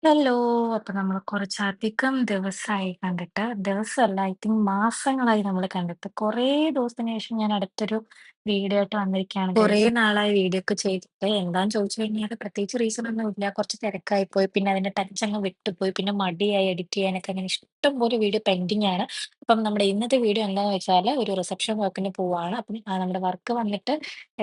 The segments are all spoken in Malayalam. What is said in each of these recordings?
ഹലോ. അപ്പൊ നമ്മള് കുറച്ചധികം ദിവസായി കണ്ടിട്ട്. ദിവസമല്ല, ഐ തിങ്ക് മാസങ്ങളായി നമ്മള് കണ്ടിട്ട്. കുറേ ദിവസത്തിന് ശേഷം ഞാൻ അടുത്തൊരു വീഡിയോ ആയിട്ട് വന്നിരിക്കുകയാണ്. കുറേ നാളായി വീഡിയോ ഒക്കെ ചെയ്തിട്ട്. എന്താന്ന് ചോദിച്ചു കഴിഞ്ഞാൽ പ്രത്യേകിച്ച് റീസൺ ഒന്നുമില്ല. കുറച്ച് തിരക്കായി പോയി. പിന്നെ അതിന്റെ ടച്ച് അങ്ങ് വിട്ടുപോയി. പിന്നെ മടിയായി എഡിറ്റ് ചെയ്യാനൊക്കെ. അങ്ങനെ ഇഷ്ടംപോലെ വീഡിയോ പെൻഡിങ് ആണ്. അപ്പം നമ്മുടെ ഇന്നത്തെ വീഡിയോ എന്താന്ന് വെച്ചാല് ഒരു റിസപ്ഷൻ വർക്കിന് പോവാണ്. അപ്പം നമ്മുടെ വർക്ക് വന്നിട്ട്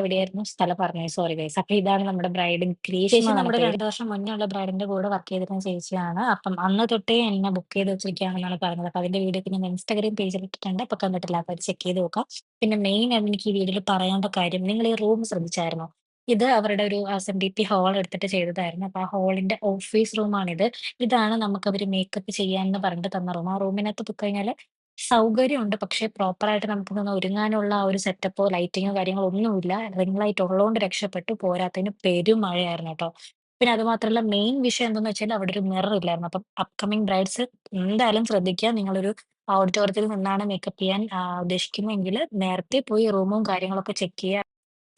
എവിടെയായിരുന്നു സ്ഥലം പറഞ്ഞത്? Sorry guys. അപ്പൊ ഇതാണ് നമ്മുടെ ബ്രൈഡ് ഗ്രീഷ്മ ചേച്ചി. നമ്മുടെ പേര്. 2 വർഷം മുന്നേ ഉള്ള ബ്രൈഡിന്റെ കൂടെ വർക്ക് ചെയ്തിരുന്ന ചേച്ചിയാണ്. അപ്പം അന്ന് തൊട്ടേ എന്നെ ബുക്ക് ചെയ്ത് വെച്ചിരിക്കുകയാണെന്നാണ് പറഞ്ഞത്. അപ്പൊ അതിന്റെ വീഡിയോ ഒക്കെ ഞാൻ ഇൻസ്റ്റാഗ്രാം പേജിൽ ഇട്ടിട്ടുണ്ട്. അപ്പൊ കണ്ടിട്ടില്ലാത്തവര് ചെക്ക് ചെയ്ത് നോക്കാം. പിന്നെ മെയിൻ ആയിട്ട് എനിക്ക് ഈ വീഡിയോയിൽ പറയാനുള്ള കാര്യം, നിങ്ങൾ ഈ റൂം ശ്രദ്ധിച്ചായിരുന്നോ? ഇത് അവരുടെ ഒരു എസ്എൻഡിപി ഹാൾ എടുത്തിട്ട് ചെയ്തതായിരുന്നു. അപ്പൊ ആ ഹാളിന്റെ ഓഫീസ് റൂമാണിത്. ഇതാണ് നമുക്ക് അവര് മേക്കപ്പ് ചെയ്യാന്ന് പറഞ്ഞിട്ട് തന്ന റൂം. ആ റൂമിനകത്ത് പോയി കഴിഞ്ഞാല് സൗകര്യമുണ്ട്. പക്ഷേ പ്രോപ്പറായിട്ട് നമുക്കൊന്ന് ഒരുങ്ങാനുള്ള ആ ഒരു സെറ്റപ്പോ, ലൈറ്റിങ്ങോ കാര്യങ്ങളോ ഒന്നുമില്ല. റിംഗ് ലൈറ്റ് ഉള്ളോണ്ട് രക്ഷപ്പെട്ടു. പോരാത്തതിന് പെരുമഴയായിരുന്നു കേട്ടോ. പിന്നെ അത് മാത്രമല്ല, മെയിൻ വിഷയം എന്താന്ന് വെച്ചാൽ അവിടെ ഒരു മിറർ ഇല്ലായിരുന്നു. അപ്പം അപ്കമിംഗ് ബ്രൈഡ്സ് എന്തായാലും ശ്രദ്ധിക്കുക. നിങ്ങളൊരു ഓഡിറ്റോറിയത്തിൽ നിന്നാണ് മേക്കപ്പ് ചെയ്യാൻ ഉദ്ദേശിക്കുന്നതെങ്കില് നേരത്തെ പോയി റൂമും കാര്യങ്ങളൊക്കെ ചെക്ക് ചെയ്യുക.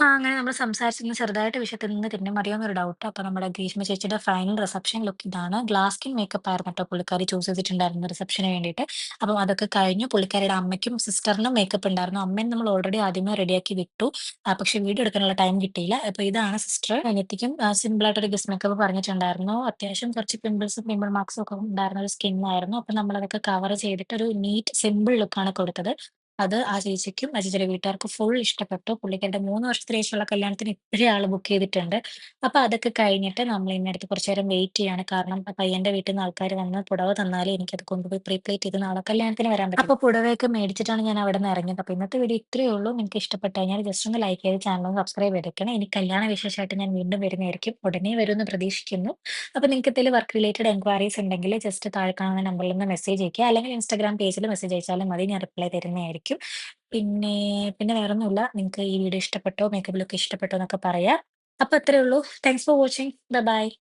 അങ്ങനെ നമ്മൾ സംസാരിച്ചിരുന്ന ചെറുതായിട്ട് വിഷയത്തിൽ നിന്ന് തിരിഞ്ഞു മറിയോന്നൊരു ഡൗട്ട്. അപ്പൊ നമ്മുടെ ഗ്രീഷ്മ ചേച്ചിയുടെ ഫൈനൽ റിസപ്ഷൻ ലുക്ക് ഇതാണ്. ഗ്ലാസ് സ്കിൻ മേക്കപ്പ് ആയിരുന്നു കേട്ടോ പുള്ളിക്കാരി ചൂസ് ചെയ്തിട്ടുണ്ടായിരുന്നത് റിസപ്ഷന് വേണ്ടിയിട്ട്. അപ്പം അതൊക്കെ കഴിഞ്ഞു. പുള്ളിക്കാരിയുടെ അമ്മയ്ക്കും സിസ്റ്ററിനും മേക്കപ്പ് ഉണ്ടായിരുന്നു. അമ്മേനെ നമ്മൾ ഓൾറെഡി ആദ്യമേ റെഡിയാക്കി വിട്ടു. പക്ഷെ വീഡിയോ എടുക്കാനുള്ള ടൈം കിട്ടിയില്ല. അപ്പൊ ഇതാണ് സിസ്റ്റർ. അനിയത്തിക്കും സിമ്പിൾ ആയിട്ടൊരു ഗസ്റ്റ് മേക്കപ്പ് പറഞ്ഞിട്ടുണ്ടായിരുന്നു. അത്യാവശ്യം കുറച്ച് പിമ്പിൾസും പിമ്പിൾ മാർക്സും ഒക്കെ ഉണ്ടായിരുന്ന ഒരു സ്കിൻ ആയിരുന്നു. അപ്പൊ നമ്മളതൊക്കെ കവർ ചെയ്തിട്ട് ഒരു നീറ്റ് സിമ്പിൾ ലുക്കാണ് കൊടുത്തത്. അത് ആ ചേച്ചിക്കും ആ ചേച്ചിയുടെ വീട്ടുകാർക്കും ഫുൾ ഇഷ്ടപ്പെട്ടു. പുള്ളിക്കാരുടെ 3 വർഷത്തിന് ശേഷമുള്ള കല്യാണത്തിന് ഇപ്പഴേ ആള് ബുക്ക് ചെയ്തിട്ടുണ്ട്. അപ്പൊ അതൊക്കെ കഴിഞ്ഞിട്ട് നമ്മൾ ഇനി അടുത്ത് കുറച്ച് നേരം വെയിറ്റ് ചെയ്യാണ്. കാരണം പയ്യന്റെ വീട്ടിന്ന് ആൾക്കാര് വന്ന് പുടവ തന്നാലേ എനിക്കത് കൊണ്ടുപോയി പ്ലേറ്റ് ചെയ്ത് നാളെ കല്യാണത്തിന് വരാൻ പറ്റും. അപ്പൊ പുടവയൊക്കെ മേടിച്ചിട്ടാണ് ഞാൻ അവിടുന്ന് ഇറങ്ങിയത്. അപ്പൊ ഇന്നത്തെ വീഡിയോ ഇത്രയേ ഉള്ളൂ. നിങ്ങൾക്ക് ഇഷ്ടപ്പെട്ട് കഴിഞ്ഞാൽ ജസ്റ്റ് ഒന്ന് ലൈക്ക് ചെയ്ത് ചാനൽ ഒന്ന് സബ്സ്ക്രൈബ് ചെയ്തേക്കണേ. ഇനി കല്യാണ വിശേഷമായിട്ട് ഞാൻ വീണ്ടും വരുന്നതായിരിക്കും. ഉടനെ വരുമെന്ന് പ്രതീക്ഷിക്കുന്നു. അപ്പൊ നിങ്ങൾക്ക് എന്തെങ്കിലും വർക്ക് റിലേറ്റഡ് എൻക്വയറീസ് ഉണ്ടെങ്കിൽ ജസ്റ്റ് താഴെ കാണുന്ന നമ്പറിൽ ഒന്ന് മെസ്സേജ് അയക്കുക. അല്ലെങ്കിൽ ഇൻസ്റ്റാഗ്രാം പേജിൽ മെസ്സേജ് അയച്ചാലും മതി. ഞാൻ റിപ്ലൈ തരുന്നതായിരിക്കും. പിന്നെ പിന്നെ വേറൊന്നുമില്ല. നിങ്ങൾക്ക് ഈ വീഡിയോ ഇഷ്ടപ്പെട്ടോ, മേക്കപ്പ് ലുക്ക് ഇഷ്ടപ്പെട്ടോ എന്നൊക്കെ പറയാ. അപ്പൊ അത്രേ ഉള്ളൂ. Thanks for watching. Bye bye.